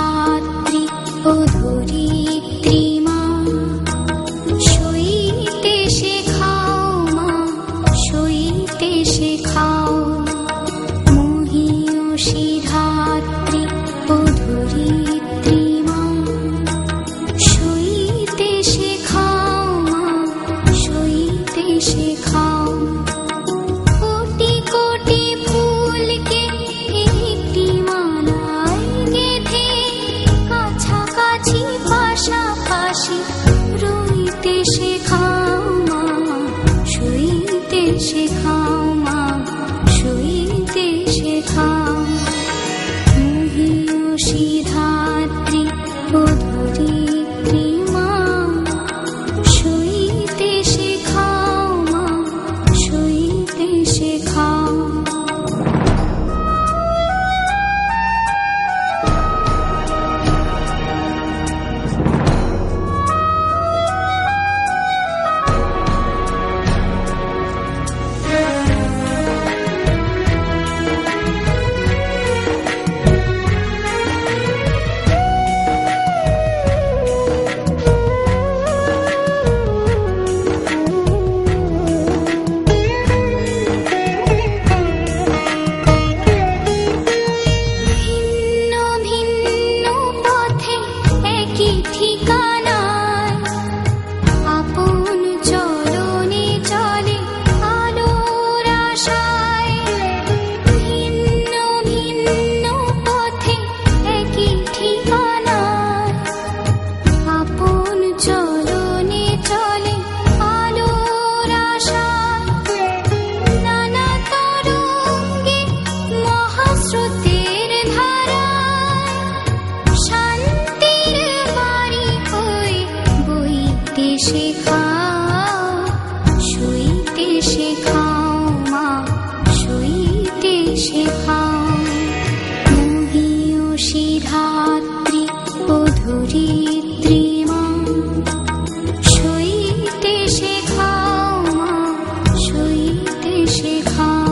ধাত্রী ও ধরিত্রী মা, সইতে শেখাও মা, সইতে শেখাও। মহিয়সী ধাত্রী ও ধরিত্রী মা, সইতে শেখাও মা, সইতে শেখাও। কোটি কোটি ফুলকে একটি মালায় গেঁথে, কাছাকাছি পাশাপাশি রইতে শেখাও মা, সইতে শেখাও মা, সইতে শেখাও। মহিয়সী ধাত্রী ও ধরিত্রী মা, সইতে শেখাও মা, সইতে শেখাও। শেখাও, সইতে শেখাও মা, সইতে শেখাও। মহিয়সী ধাত্রী ও ধরিত্রী মা, সইতে শেখাও মা, সইতে শেখাও।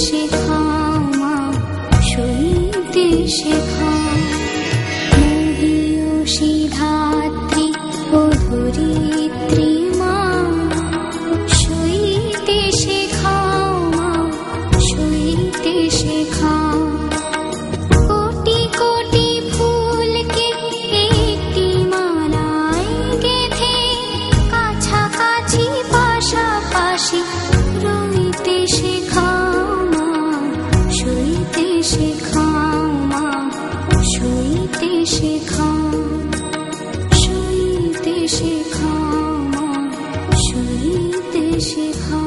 শেখাও মা, সইতে শেখাও। মহিয়সী ধাত্রী ও ধরিত্রী মা, সইতে শেখাও মা, সইতে শেখাও। কোটি কোটি ফুলকে একটি মালায় গেঁথে, কাছাকাছি পাশাপাশি রইতে শেখাও মা, সইতে শেখাও মা, সইতে শেখাও। সইতে শেখাও মা, সইতে শেখাও।